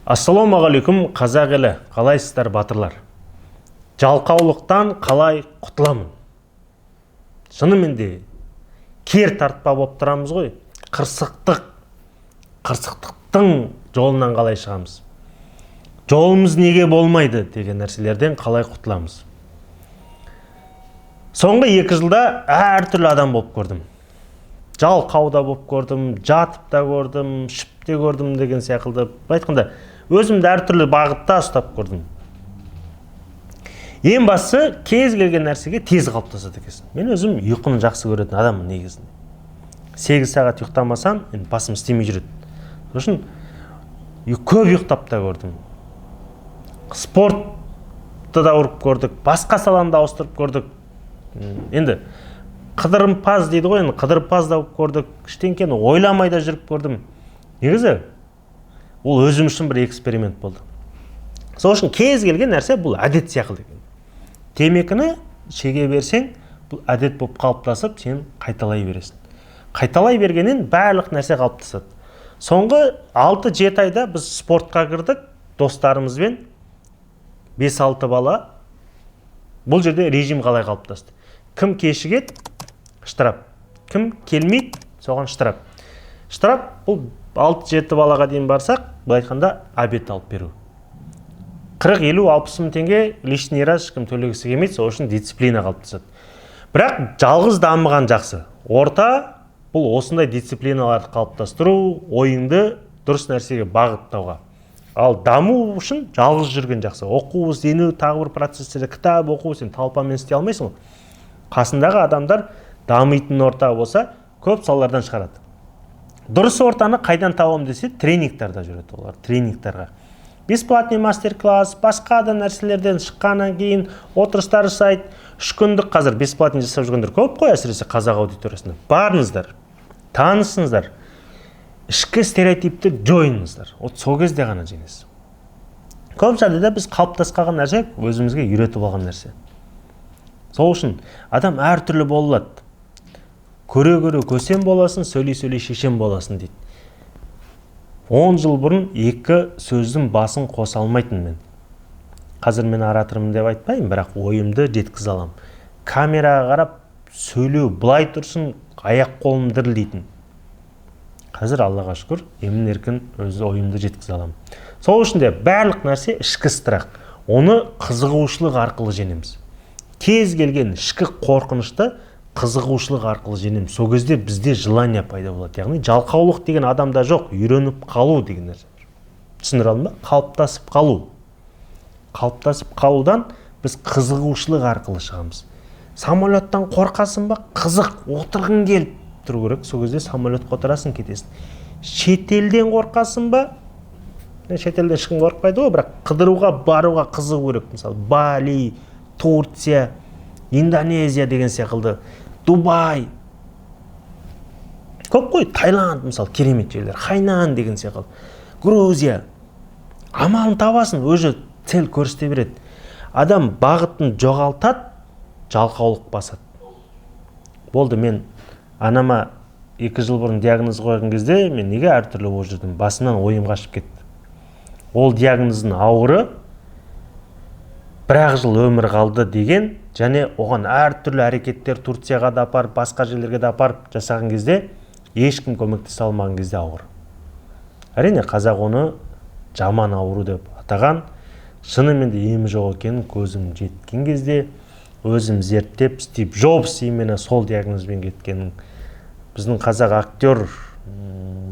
Ассалаумағалейкум, қазақ елі, қалайсыздар батырлар? Жалқаулықтан қалай құтыламын? Шынымен де кер тартпа болып тұрамыз ғой. Қырсықтықтың жолынан қалай шығамыз? Жолымыз неге болмайды деген нәрселерден қалай құтыламыз? Соңғы 2 жылда әртүрлі адам болып көрдім. Жалқауда болып көрдім, жатып та көрдім, ішіп те көрдім деген сияқты. Айтқанда, өзімді әртүрлі бағытта ұстап көрдім. Ең бастысы, кез келген нәрсеге тез қалыптасады екенсің. Мен өзім ұйқыны жақсы көретін адаммын негізінде. 8 сағат ұйықтамасам, басым істемей жүреді. Сол үшін көп ұйықтап та көрдім. Спортты да ұрып көрдік, басқа саланы да ауыстырып көрдік. Енді қыдырымпаз дейді ғой, қыдырымпаз да көрдік, ештеңкені ойламай да жүріп көрдім. Негізі ол өзім үшін бір эксперимент болды. Сол үшін кез келген нәрсе бұл әдет сияқты екен. Темекіні шеге берсең, бұл әдет болып қалыптасып, сен қайталай бересің. Қайталай бергеннен барлық нәрсе қалыптасады. Соңғы 6-7 айда біз спортқа кірдік, достарымызбен 5-6 бала. Бұл жерде режим қалай қалыптасты? Кім кешігеді? Штраф. Кім келмейді? Соған штраф. Штраф бұл 6-7 балаға дейін барсақ, бұл айтқанда обед алып беру. 40-50-60 мың теңге лишний раз кім төлегісі келмейді, сол үшін дисциплина қалыптасады. Бірақ жалғыз дамыған жақсы. Орта бұл осындай дисциплиналарды қалыптастыру, ойыңды дұрыс нәрсеге бағыттауға. Ал даму үшін жалғыз жүрген жақсы. Оқу, іздену, тағы бір процестерде кітап оқу, сен талпамен істей алмайсың. Қасындағы адамдар дамитын орта болса, көп салалардан шығарады. Дұрыс ортаны қайдан табамын десе, тренингтарда жүреді олар, тренингтарға. Бесплатный мастер-класс, басқа да нәрселерден шыққаннан кейін отырыстар жасайды. 3 күндік қазір бесплатный жасап жүргендер көп қой, әсіресе қазақ аудиториясында. Барыңыздар, танысыңыздар, ішкі стереотипті жойыңыздар. Сол кезде ғана жеңесіз. Көп жағдайда біз қалыптасқан нәрсе өзімізге үйретіп алған нәрсе. Сол үшін адам әртүрлі болады. Көре-көре көсем боласын, сөйлей-сөйлей шешен боласын дейді. 10 жыл бұрын 2 сөздің басын қоса алмайтын мен. Қазір мен оратормын деп айтпаймын, бірақ ойымды жеткізе аламын. Камераға қарап сөйлеу былай тұрсын, аяқ қолым дірілдейтін. Қазір Аллаға шүкір, емін-еркін өз ойымды жеткізе аламын. Сол үшін де барлық нәрсе ішкі страх. Оны қызығушылық арқылы женеміз. Кез келген ішкі қорқынышты қызығушылық арқылы женеміз. Сол кезде бізде желание пайда болады. Яғни жалқаулық деген адамда жоқ, үйреніп қалу деген нәрсе. Түсіндіре алдым ба? Қалыптасып қалу. Қалыптасып қалудан біз қызығушылық арқылы шығамыз. Самолеттан қорқасың ба? Қызық, отырғың келіп тұру керек. Сол кезде самолетқа отырасың, кетесің. Шетелден қорқасың ба? Шетелден ешкім қорқпайды ғой, бірақ қыдыруға, баруға қызығу керек. Мысалы, Бали, Турция, Индонезия деген секілді, Дубай. Көп қой, Таиланд, мысалы, керемет жерлер, Хайнан деген секілді. Грузия. Амалын табасын, өзі цел көрсете береді. Адам бағытын жоғалтады, жалқаулық басады. Болды, мен анама 2 жыл бұрын диагноз қойған кезде мен неге әртүрлі болып жүрдім? Басынан ойым қашып кетті. Ол диагноздың ауыры 1 жыл өмір қалды деген, және оған әртүрлі әрекеттер Турцияға да апарып, басқа жерлерге де апарып жасаған кезде, ешкім көмектесе алмаған кезде ауыр. Әрине, қазақ оны жаман ауру деп атаған, шынымен де емі жоқ екенін көзім жеткен кезде, өзім зерттеп, Стив Джобс именно сол диагнозбен кеткенін. Біздің қазақ актер,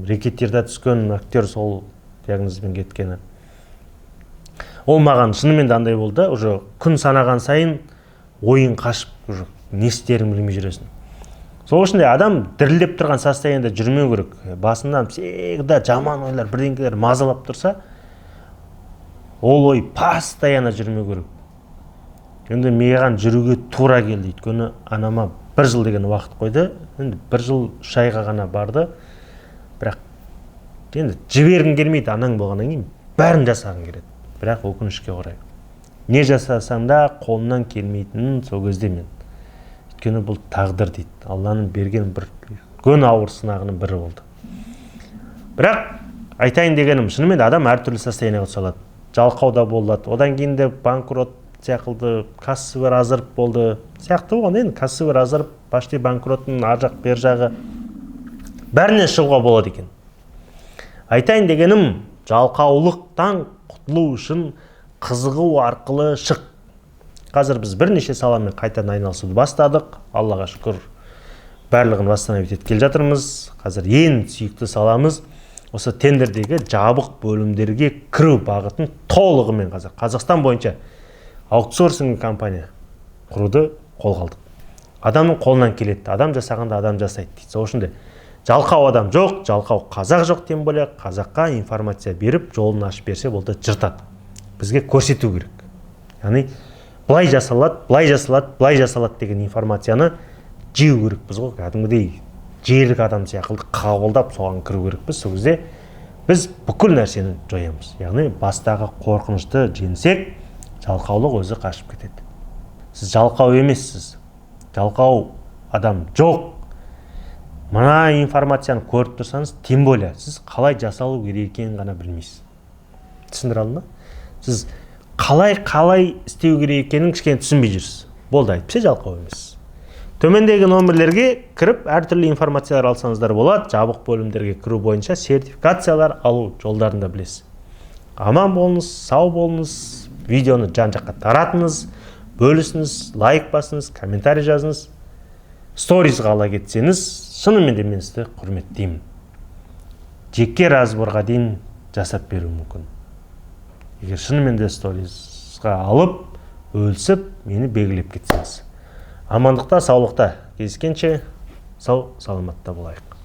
рекетирда түскен актер сол диагнозбен кеткені. Ол маған шынымен де андай болды, уже күн санаған сайын ойын қашып, уже не істерін білмей жүресің. Сол үшін де адам дірілдеп тұрған состояниеда жүрмеу керек. Басынан всегда жаман ойлар, бірдеңкелер мазалап тұрса, ол ой постоянно жүрмеу керек. Енді маған жүруге тура келді. Өйткені анама 1 жыл деген уақыт қойды. Енді 1 жыл 3 айға ғана барды. Бірақ енді жібергің келмейді, анаң болғаннан кейін бәрін жасағың келеді. Бірақ өкінішке орай. Не жасасаң да қолынан келмейтінін сол кезде мен. Өйткені бұл тағдыр дейді. Алланың берген бір үлкен ауыр сынағының бірі болды. Бірақ айтайын дегенім, шынымен адам әртүрлі состояниеге салады. Жалқау да болады, одан кейін де банкрот сияқты, кассовый разрыв болды сияқты болған. Енді кассовый разрыв, почти банкроттың ар жақ бер жағы бәрінен шығуға болады екен. Айтайын дегенім, жалқаулықтан құтылу үшін қызығу арқылы шық. Қазір біз бірнеше саламен қайтадан айналысуды бастадық. Аллаға шүкір, барлығын восстановить етіп келе жатырмыз. Қазір ең сүйікті саламыз осы тендердегі жабық бөлімдерге кіру бағытын толығымен қазір Қазақстан бойынша аутсорсинг компания құруды қолға алдық. Адамның қолынан келеді, адам жасағанда адам жасайды дейді. Сол үшін де жалқау адам жоқ, жалқау қазақ жоқ, тем более қазаққа информация беріп, жолын ашып берсе болды жыртады. Бізге көрсету керек. Яғни былай жасалады, былай жасалады, былай жасалады деген информацияны жеу керекпіз ғой. Кәдімгідей жерік адам сияқты қабылдап соған кіру керекпіз. Сол кезде біз бүкіл нәрсені жоямыз. Яғни бастағы қорқынышты жеңсек, жалқаулық өзі қашып кетеді. Сіз жалқау емессіз. Жалқау адам жоқ. Мына информацияны көріп тұрсаңыз, тем более сіз қалай жасалу керек екенін ғана білмейсіз. Түсіндіре алдым ба? Сіз қалай істеу керек екенін кішкене түсінбей жүрсіз. Болды, айтпаса жалқау емессіз. Төмендегі номерлерге кіріп, әртүрлі информациялар алсаңыздар болады. Жабық бөлімдерге кіру бойынша сертификациялар алу жолдарын да білесіз. Аман болыңыз, сау болыңыз. Видеоны жан-жаққа таратыңыз, бөлісіңіз, лайк басыңыз, комментарий жазыңыз. Сторизға ала кетсеңіз, шынымен де мен сізді құрметтеймін. Жеке разборға дейін жасап беру мүмкін. Егер шынымен де сторизға алып, өлсіп, мені белгілеп кетсеңіз. Амандықта, саулықта кездескенше сау саламатта болайық.